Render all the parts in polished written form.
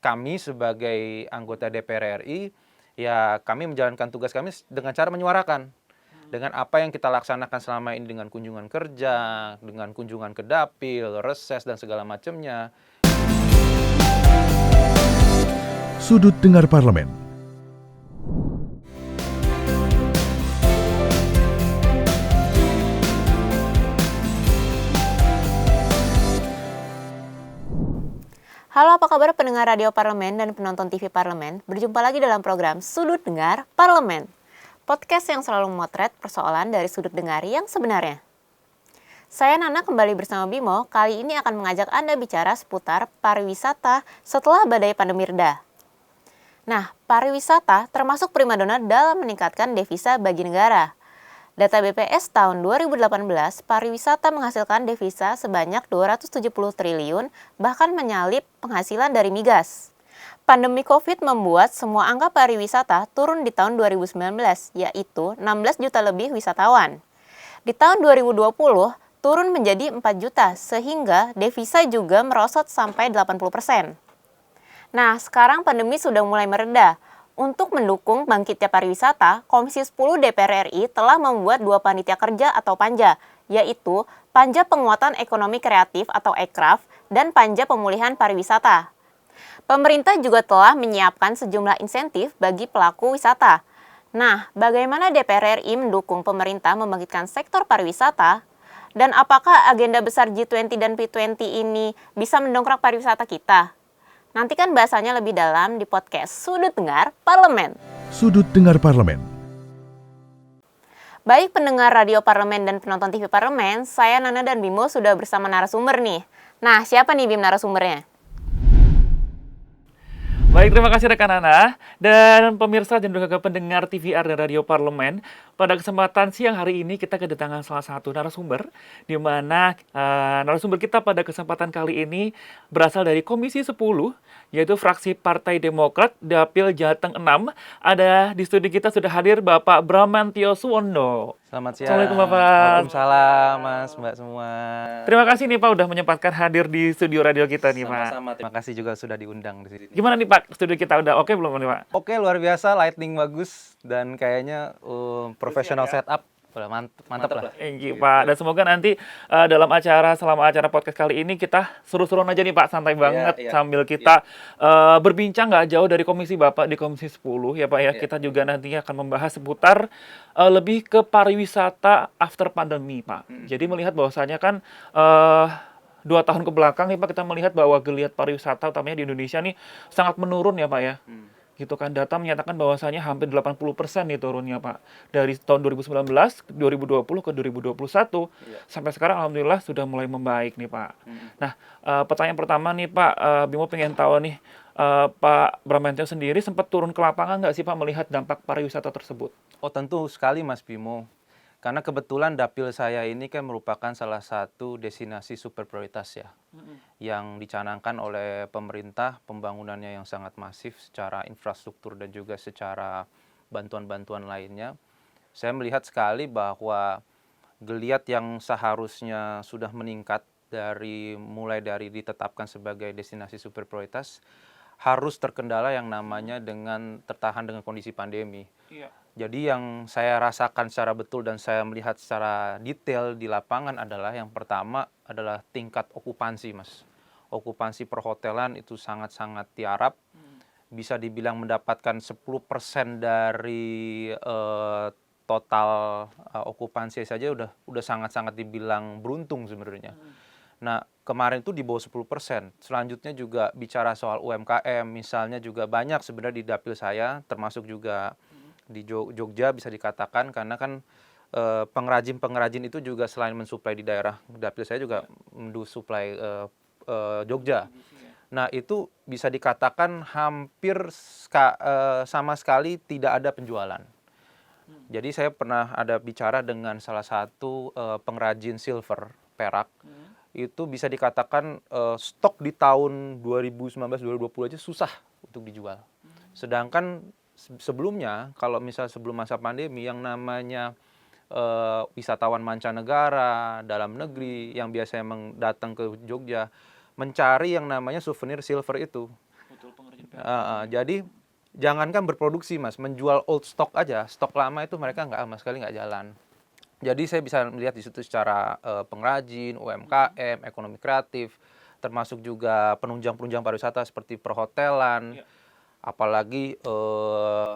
kami sebagai anggota DPR RI, ya kami menjalankan tugas kami dengan cara menyuarakan. Dengan apa yang kita laksanakan selama ini dengan kunjungan kerja, dengan kunjungan ke dapil, reses, dan segala macamnya. Sudut Dengar Parlemen. Halo, apa kabar pendengar Radio Parlemen dan penonton TV Parlemen? Berjumpa lagi dalam program Sudut Dengar Parlemen, podcast yang selalu memotret persoalan dari sudut dengar yang sebenarnya. Saya Nana kembali bersama Bimo, kali ini akan mengajak Anda bicara seputar pariwisata setelah badai pandemi reda. Nah, pariwisata termasuk primadona dalam meningkatkan devisa bagi negara. Data BPS tahun 2018, pariwisata menghasilkan devisa sebanyak 270 triliun, bahkan menyalip penghasilan dari migas. Pandemi COVID membuat semua angka pariwisata turun di tahun 2019, yaitu 16 juta lebih wisatawan. Di tahun 2020, turun menjadi 4 juta, sehingga devisa juga merosot sampai 80%. Nah, sekarang pandemi sudah mulai mereda. Untuk mendukung bangkitnya pariwisata, Komisi 10 DPR RI telah membuat 2 panitia kerja atau panja, yaitu Panja Penguatan Ekonomi Kreatif atau Ekraf dan Panja Pemulihan Pariwisata. Pemerintah juga telah menyiapkan sejumlah insentif bagi pelaku wisata. Nah, bagaimana DPR RI mendukung pemerintah membangkitkan sektor pariwisata? Dan apakah agenda besar G20 dan P20 ini bisa mendongkrak pariwisata kita? Nantikan bahasanya lebih dalam di podcast Sudut Dengar Parlemen. Sudut Dengar Parlemen. Baik pendengar Radio Parlemen dan penonton TV Parlemen, saya Nana dan Bimo sudah bersama narasumber nih. Nah, siapa nih Bim narasumbernya? Baik, terima kasih rekan Nana dan pemirsa dan juga pendengar TVR dan Radio Parlemen. Pada kesempatan siang hari ini kita kedatangan salah satu narasumber, di mana narasumber kita pada kesempatan kali ini berasal dari Komisi 10, yaitu fraksi Partai Demokrat, Dapil Jateng 6. Ada di studi kita sudah hadir Bapak Bramantyo Suwondo. Selamat siang. Assalamualaikum Bapak. Waalaikumsalam Mas, Mbak semua. Terima kasih nih Pak udah menyempatkan hadir di studio radio kita nih Pak. Sama-sama, terima kasih juga sudah diundang di sini. Gimana nih Pak, studio kita udah oke belum nih Pak? Oke, luar biasa, lighting bagus dan kayaknya professional setup. Udah mantap lah. Thank you Pak. Dan semoga nanti selama acara podcast kali ini kita seru-seruan aja nih Pak, santai banget sambil kita berbincang nggak jauh dari komisi Bapak di Komisi 10 ya Pak ya. Kita juga nantinya akan membahas seputar lebih ke pariwisata after pandemi Pak. Jadi melihat bahwasanya kan 2 tahun ke belakang nih Pak, kita melihat bahwa geliat pariwisata utamanya di Indonesia nih sangat menurun ya Pak ya. Gitu kan, data menyatakan bahwasanya hampir 80% nih turunnya Pak. Dari tahun 2019, 2020 ke 2021 sampai sekarang alhamdulillah sudah mulai membaik nih Pak. Nah, pertanyaan pertama nih Pak, Bimo pengen tahu nih, Pak Bramantyo sendiri sempat turun ke lapangan nggak sih Pak melihat dampak pariwisata tersebut? Oh tentu sekali Mas Bimo. Karena kebetulan dapil saya ini kan merupakan salah satu destinasi super prioritas ya. Yang dicanangkan oleh pemerintah, pembangunannya yang sangat masif secara infrastruktur dan juga secara bantuan-bantuan lainnya. Saya melihat sekali bahwa geliat yang seharusnya sudah meningkat mulai dari ditetapkan sebagai destinasi super prioritas harus terkendala yang namanya tertahan dengan kondisi pandemi. Jadi yang saya rasakan secara betul dan saya melihat secara detail di lapangan adalah yang pertama adalah tingkat okupansi Mas. Okupansi perhotelan itu sangat-sangat tiarap. Bisa dibilang mendapatkan 10% dari total okupansi saja udah sangat-sangat dibilang beruntung sebenarnya. Nah, kemarin itu di bawah 10%. Selanjutnya juga bicara soal UMKM, misalnya juga banyak sebenarnya di dapil saya, termasuk juga di Jogja bisa dikatakan, karena kan pengrajin-pengrajin itu juga selain mensuplai di daerah dapil saya juga mensuplai Jogja. Nah, itu bisa dikatakan hampir sama sekali tidak ada penjualan. Jadi saya pernah ada bicara dengan salah satu pengrajin silver, perak. Itu bisa dikatakan stok di tahun 2019-2020 aja susah untuk dijual. Sedangkan sebelumnya, kalau misal sebelum masa pandemi, yang namanya wisatawan mancanegara, dalam negeri, yang biasanya datang ke Jogja, mencari yang namanya souvenir silver itu. Jadi jangankan berproduksi Mas, menjual old stock aja, stok lama itu mereka nggak sama sekali nggak jalan. Jadi saya bisa melihat di situ secara pengrajin, UMKM, ekonomi kreatif, termasuk juga penunjang-penunjang pariwisata seperti perhotelan, Iya. apalagi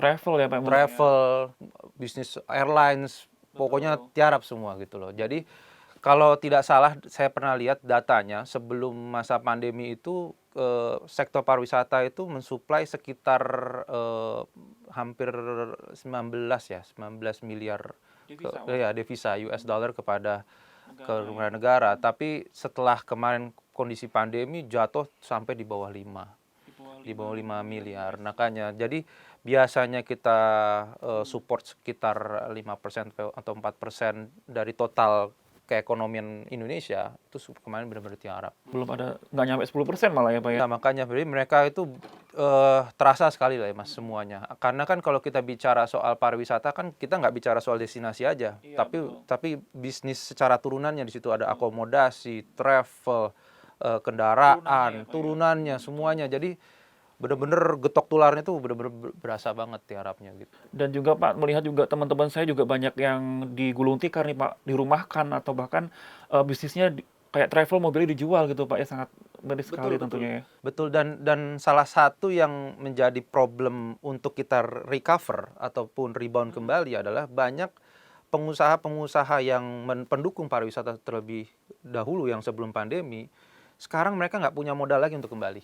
Travel ya Pak? travel, bisnis airlines, pokoknya Betul. tiarap semua gitu loh. Jadi kalau tidak salah saya pernah lihat datanya sebelum masa pandemi itu sektor pariwisata itu mensuplai sekitar hampir 19 miliar Devisa, devisa US dollar kepada Negara, ke negara. Tapi setelah kemarin kondisi pandemi jatuh sampai di bawah 5 di bawah miliar. Makanya jadi biasanya kita support sekitar 5% atau 4% dari total keekonomian Indonesia itu kemarin benar-benar tiarap. belum ada, nggak nyampe 10% malah ya Pak ya? Nah, makanya jadi mereka itu terasa sekali lah ya Mas semuanya. Karena kan kalau kita bicara soal pariwisata kan kita nggak bicara soal destinasi aja, Iya, tapi bisnis secara turunannya di situ ada akomodasi, travel, kendaraan, turunannya semuanya. Jadi bener-bener getok tularnya tuh bener-bener berasa banget tiarapnya gitu. Dan juga Pak, melihat juga teman-teman saya juga banyak yang digulung tikar nih Pak, dirumahkan atau bahkan bisnisnya kayak travel mobilnya dijual gitu Pak ya, sangat miris sekali tentunya ya. Betul, dan salah satu yang menjadi problem untuk kita recover ataupun rebound kembali adalah banyak pengusaha-pengusaha yang pendukung pariwisata terlebih dahulu yang sebelum pandemi, sekarang mereka nggak punya modal lagi untuk kembali.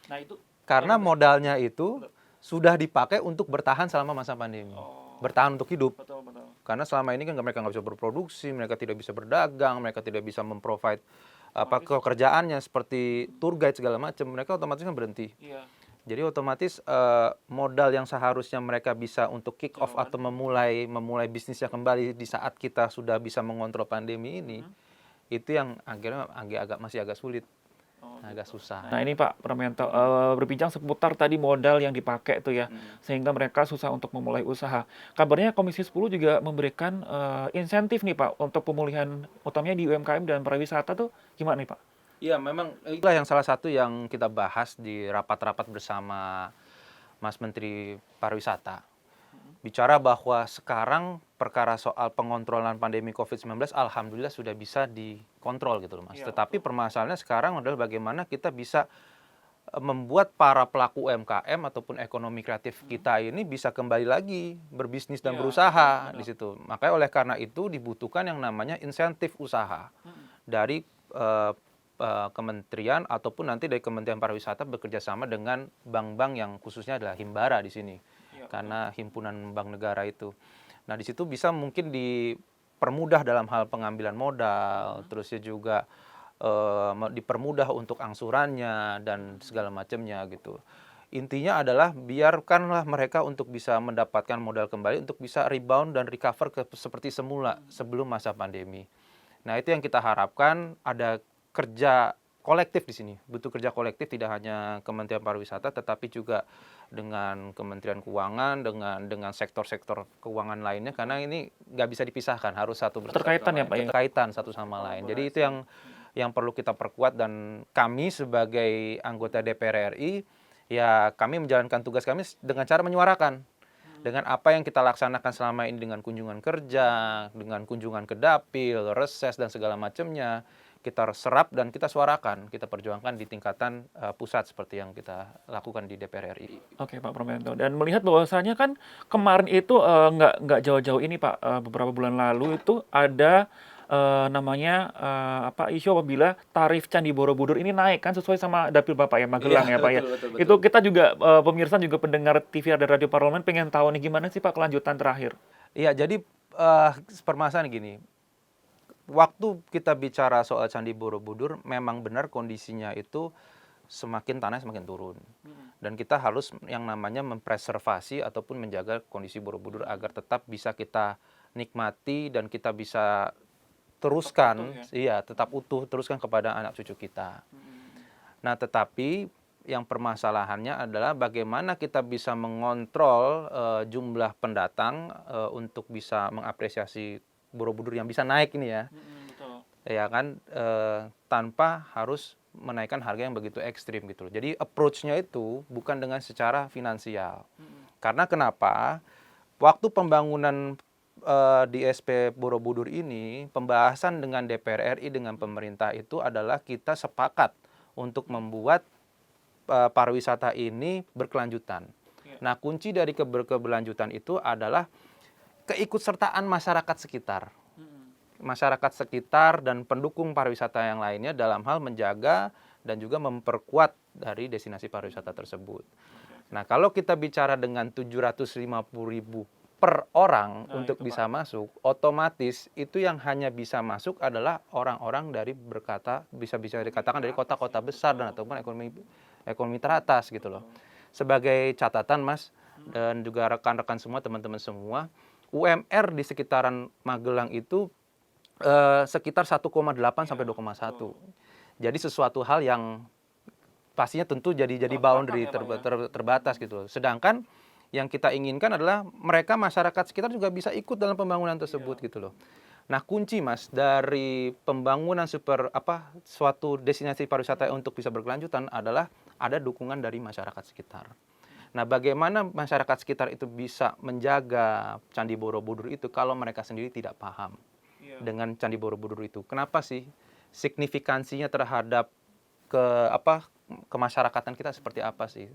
Nah itu Karena modalnya itu sudah dipakai untuk bertahan selama masa pandemi. Bertahan untuk hidup. betul. Karena selama ini kan mereka nggak bisa berproduksi, mereka tidak bisa berdagang, mereka tidak bisa memprovide pekerjaannya seperti tour guide segala macam, mereka otomatis kan berhenti. Iya. Jadi otomatis modal yang seharusnya mereka bisa untuk kick off atau memulai bisnisnya kembali di saat kita sudah bisa mengontrol pandemi ini, itu yang akhirnya masih agak sulit, agak susah. Nah ini Pak Prameanto, berbincang seputar tadi modal yang dipakai tuh ya, sehingga mereka susah untuk memulai usaha. Kabarnya Komisi 10 juga memberikan insentif nih Pak untuk pemulihan utamanya di UMKM dan pariwisata tuh gimana nih Pak? Iya, memang itulah yang salah satu yang kita bahas di rapat-rapat bersama Mas Menteri Pariwisata. Bicara bahwa sekarang perkara soal pengontrolan pandemi COVID-19 alhamdulillah sudah bisa dikontrol gitu loh Mas. Iya, Tetapi permasalahannya sekarang adalah bagaimana kita bisa membuat para pelaku UMKM ataupun ekonomi kreatif kita ini bisa kembali lagi berbisnis dan Iya, berusaha benar. di situ. Makanya oleh karena itu dibutuhkan yang namanya insentif usaha dari kementerian ataupun nanti dari Kementerian Pariwisata bekerja sama dengan bank-bank yang khususnya adalah Himbara di sini. Iya, Karena himpunan bank negara itu. Nah, di situ bisa mungkin dipermudah dalam hal pengambilan modal, terusnya juga dipermudah untuk angsurannya dan segala macamnya gitu. Intinya adalah biarkanlah mereka untuk bisa mendapatkan modal kembali untuk bisa rebound dan recover seperti semula sebelum masa pandemi. Nah, itu yang kita harapkan, ada kerja kolektif di sini. Butuh kerja kolektif tidak hanya Kementerian Pariwisata tetapi juga dengan Kementerian Keuangan, dengan sektor-sektor keuangan lainnya, karena ini nggak bisa dipisahkan, harus satu bersama Terkaitan ya, Pak, ya? Terkaitan satu sama lain. Jadi itu yang perlu kita perkuat, dan kami sebagai anggota DPR RI ya kami menjalankan tugas kami dengan cara menyuarakan dengan apa yang kita laksanakan selama ini, dengan kunjungan kerja, dengan kunjungan ke dapil, reses dan segala macamnya, kita serap dan kita suarakan, kita perjuangkan di tingkatan pusat seperti yang kita lakukan di DPR RI. Oke Pak Prameanto, dan melihat bahwasanya kan kemarin itu nggak jauh-jauh ini Pak, beberapa bulan lalu itu ada namanya isu apabila tarif Candi Borobudur ini naik kan sesuai sama dapil Bapak ya Magelang ya Pak ya. Betul. Itu kita juga pemirsa juga pendengar TV dan Radio Parlemen pengen tahu nih gimana sih Pak kelanjutan terakhir. Iya, jadi permasalahan gini. Waktu kita bicara soal Candi Borobudur, memang benar kondisinya itu tanah semakin turun. Dan kita harus yang namanya mempreservasi ataupun menjaga kondisi Borobudur agar tetap bisa kita nikmati dan kita bisa teruskan, tetap utuh, teruskan kepada anak cucu kita. Nah, tetapi yang permasalahannya adalah bagaimana kita bisa mengontrol jumlah pendatang untuk bisa mengapresiasi Borobudur yang bisa naik ini ya. Ya kan, tanpa harus menaikkan harga yang begitu ekstrim gitu loh. Jadi approach-nya itu bukan dengan secara finansial. Karena kenapa? Waktu pembangunan di SP Borobudur ini, pembahasan dengan DPR RI dengan pemerintah itu adalah kita sepakat untuk membuat pariwisata ini berkelanjutan. Nah, kunci dari keberkelanjutan itu adalah keikutsertaan masyarakat sekitar. Masyarakat sekitar dan pendukung pariwisata yang lainnya dalam hal menjaga dan juga memperkuat dari destinasi pariwisata tersebut. Nah, kalau kita bicara dengan 750.000 per orang untuk bisa masuk, otomatis itu yang hanya bisa masuk adalah orang-orang dari bisa dikatakan dari kota-kota besar dan ataupun ekonomi teratas gitu loh. Sebagai catatan Mas dan juga rekan-rekan semua, teman-teman semua, UMR di sekitaran Magelang itu sekitar 1,8 sampai 2,1. Jadi sesuatu hal yang pastinya tentu jadi boundary terbatas gitu loh. Sedangkan yang kita inginkan adalah mereka masyarakat sekitar juga bisa ikut dalam pembangunan tersebut gitu loh. Nah, kunci Mas dari pembangunan suatu destinasi pariwisata untuk bisa berkelanjutan adalah ada dukungan dari masyarakat sekitar. Nah, bagaimana masyarakat sekitar itu bisa menjaga Candi Borobudur itu kalau mereka sendiri tidak paham dengan Candi Borobudur itu? Kenapa sih signifikansinya terhadap kemasyarakatan kita seperti apa sih?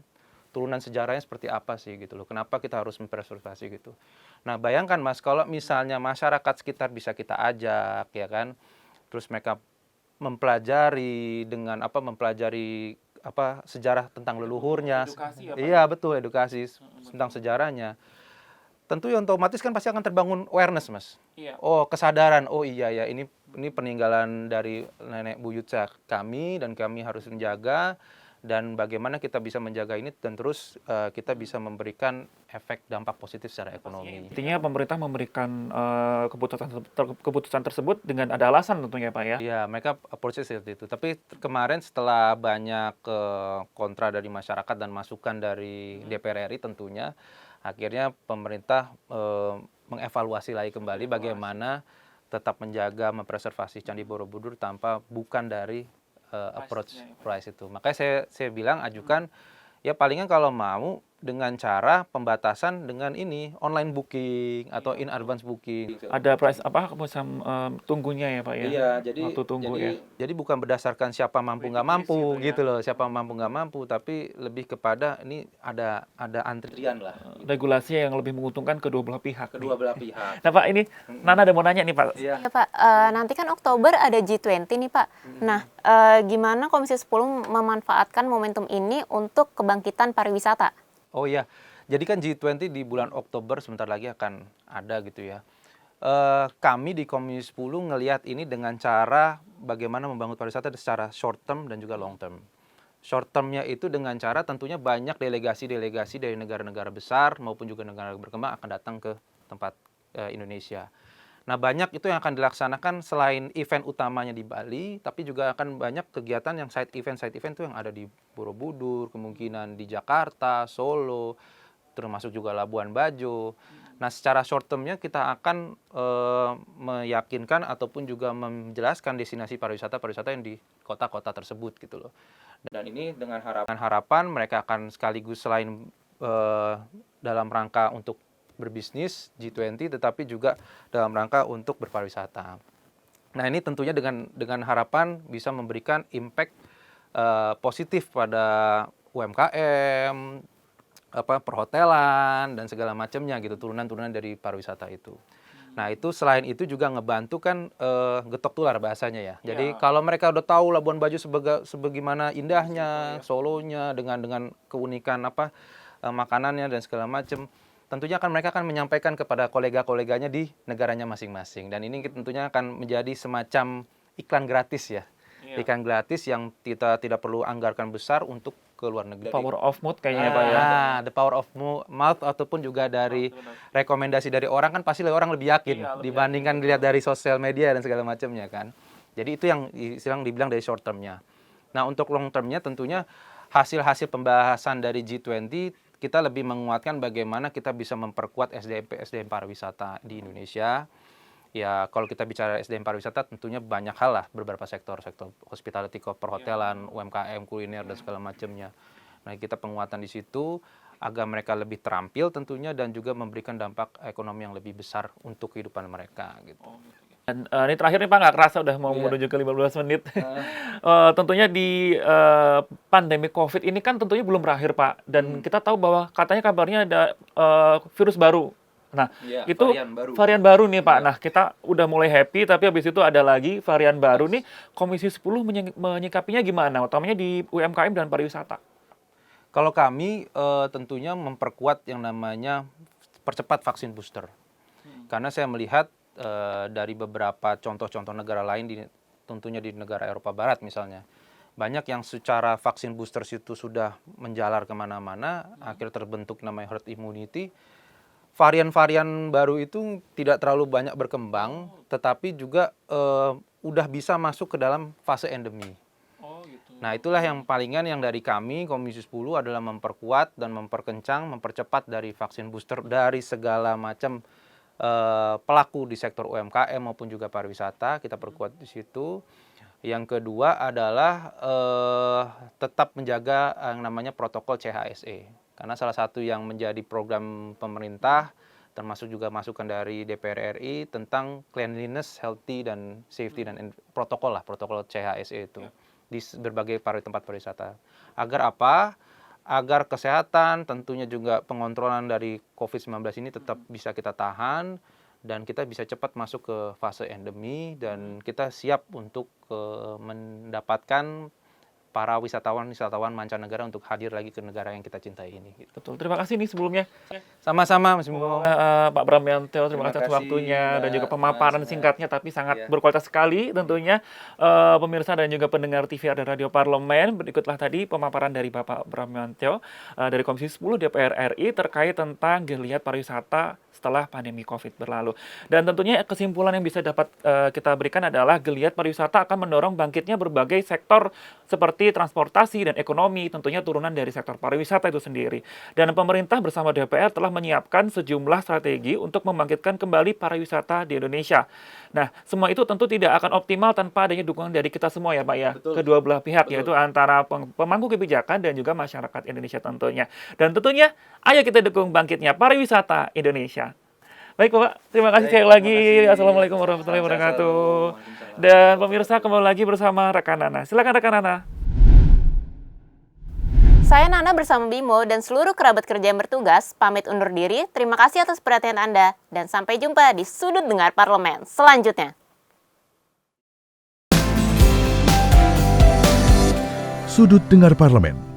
Turunan sejarahnya seperti apa sih gitu loh. Kenapa kita harus mempreservasi gitu. Nah, bayangkan Mas, kalau misalnya masyarakat sekitar bisa kita ajak ya kan. Terus mereka mempelajari sejarah tentang leluhurnya. Edukasi Iya, betul, edukasi tentang sejarahnya. Tentu ya otomatis kan pasti akan terbangun awareness, Mas. Iya. Oh, kesadaran. Oh iya ya, ini peninggalan dari nenek buyut kami dan kami harus menjaga. Dan bagaimana kita bisa menjaga ini dan terus kita bisa memberikan efek dampak positif secara ekonomi. Intinya pemerintah memberikan keputusan tersebut dengan ada alasan tentunya Pak ya? Iya, mereka approach seperti itu. Tapi kemarin setelah banyak kontra dari masyarakat dan masukan dari DPR RI tentunya, akhirnya pemerintah mengevaluasi lagi kembali bagaimana tetap menjaga, mempreservasi Candi Borobudur bukan dari approach price itu. Makanya saya bilang ajukan ya palingan kalau mau dengan cara pembatasan dengan ini online booking atau in advance booking. Ada price tunggunya ya Pak ya? Iya, jadi waktu tunggu ya. Jadi bukan berdasarkan siapa mampu nggak mampu gitu loh, siapa mampu nggak mampu, tapi lebih kepada ini ada antrian lah. Regulasi yang lebih menguntungkan kedua belah pihak. Kedua belah pihak. Nah Pak, ini Nana ada mau nanya nih Pak. Iya. Ya Pak, nanti kan Oktober ada G20 nih Pak. Nah, gimana Komisi 10 memanfaatkan momentum ini untuk kebangkitan pariwisata? Oh iya, jadi kan G20 di bulan Oktober sebentar lagi akan ada gitu ya. Kami di Komisi 10 ngelihat ini dengan cara bagaimana membangun pariwisata secara short term dan juga long term. Short termnya itu dengan cara tentunya banyak delegasi-delegasi dari negara-negara besar maupun juga negara berkembang akan datang ke tempat Indonesia. Nah, banyak itu yang akan dilaksanakan selain event utamanya di Bali, tapi juga akan banyak kegiatan yang side event itu yang ada di Borobudur, kemungkinan di Jakarta, Solo, termasuk juga Labuan Bajo. Nah, secara short termnya kita akan meyakinkan ataupun juga menjelaskan destinasi pariwisata yang di kota-kota tersebut gitu loh. Dan ini dengan harapan mereka akan sekaligus selain dalam rangka untuk berbisnis G20 tetapi juga dalam rangka untuk berpariwisata. Nah, ini tentunya dengan harapan bisa memberikan impact positif pada UMKM, perhotelan dan segala macamnya gitu, turunan-turunan dari pariwisata itu. Nah, itu selain itu juga ngebantu kan getok tular bahasanya ya. Jadi kalau mereka udah tahu Labuan Bajo sebagaimana indahnya, Solonya dengan keunikan makanannya dan segala macam, tentunya mereka akan menyampaikan kepada kolega-koleganya di negaranya masing-masing. Dan ini tentunya akan menjadi semacam iklan gratis ya. Iklan gratis yang kita tidak perlu anggarkan besar untuk ke luar negeri. Power of mood kayaknya Pak ya. The power of mouth ataupun juga dari rekomendasi dari orang kan pasti orang lebih yakin dibandingkan dilihat dari sosial media dan segala macamnya kan. Jadi itu yang dibilang dari short termnya. Nah, untuk long termnya tentunya hasil-hasil pembahasan dari G20 kita lebih menguatkan bagaimana kita bisa memperkuat SDM pariwisata di Indonesia Ya kalau kita bicara SDM pariwisata tentunya banyak hal lah, beberapa sektor hospitality, perhotelan, UMKM, kuliner dan segala macamnya. Nah kita penguatan di situ agar mereka lebih terampil tentunya dan juga memberikan dampak ekonomi yang lebih besar untuk kehidupan mereka gitu. Dan ini terakhir nih Pak, nggak kerasa udah mau menuju ke 15 menit. Tentunya di pandemi COVID ini kan tentunya belum berakhir Pak. Dan kita tahu bahwa katanya kabarnya ada virus baru. Nah, itu varian baru nih Pak. Nah, kita udah mulai happy, tapi habis itu ada lagi varian baru nih. Komisi 10 menyikapinya gimana? Utamanya di UMKM dan pariwisata. Kalau kami tentunya memperkuat yang namanya percepat vaksin booster. Karena saya melihat dari beberapa contoh-contoh negara lain, tentunya di negara Eropa Barat misalnya, banyak yang secara vaksin booster itu sudah menjalar kemana-mana, akhirnya terbentuk namanya herd immunity. Varian-varian baru itu tidak terlalu banyak berkembang, tetapi juga udah bisa masuk ke dalam fase endemi. Nah itulah yang palingan yang dari kami, Komisi 10 adalah memperkuat dan memperkencang, mempercepat dari vaksin booster dari segala macam pelaku di sektor UMKM maupun juga pariwisata, kita perkuat di situ. Yang kedua adalah tetap menjaga yang namanya protokol CHSE. Karena salah satu yang menjadi program pemerintah, termasuk juga masukan dari DPR RI tentang cleanliness, healthy, dan safety, dan protokol CHSE itu di berbagai tempat pariwisata. Agar apa? Agar kesehatan, tentunya juga pengontrolan dari COVID-19 ini tetap bisa kita tahan, dan kita bisa cepat masuk ke fase endemi, dan kita siap untuk mendapatkan para wisatawan mancanegara untuk hadir lagi ke negara yang kita cintai ini. Gitu. Betul. Terima kasih nih sebelumnya. Sama-sama, Mas Bimo. Pak Bramyanto, terima kasih atas waktunya dan juga pemaparan singkatnya tapi sangat berkualitas sekali tentunya. Pemirsa dan juga pendengar TV dan Radio Parlemen, berikutlah tadi pemaparan dari Bapak Bramyanto dari Komisi 10 DPR RI terkait tentang geliat pariwisata setelah pandemi COVID berlalu. Dan tentunya kesimpulan yang bisa dapat kita berikan adalah geliat pariwisata akan mendorong bangkitnya berbagai sektor seperti transportasi dan ekonomi, tentunya turunan dari sektor pariwisata itu sendiri. Dan pemerintah bersama DPR telah menyiapkan sejumlah strategi untuk membangkitkan kembali pariwisata di Indonesia. Nah, semua itu tentu tidak akan optimal tanpa adanya dukungan dari kita semua ya Pak ya, kedua belah pihak, yaitu antara pemangku kebijakan dan juga masyarakat Indonesia tentunya. Dan tentunya, ayo kita dukung bangkitnya pariwisata Indonesia. Baik Bapak, terima kasih sekali lagi. Assalamualaikum warahmatullahi wabarakatuh. Dan pemirsa, kembali lagi bersama rekan Nana. Silakan rekan Nana. Saya Nana bersama Bimo dan seluruh kerabat kerja yang bertugas pamit undur diri. Terima kasih atas perhatian Anda dan sampai jumpa di Sudut Dengar Parlemen selanjutnya. Sudut Dengar Parlemen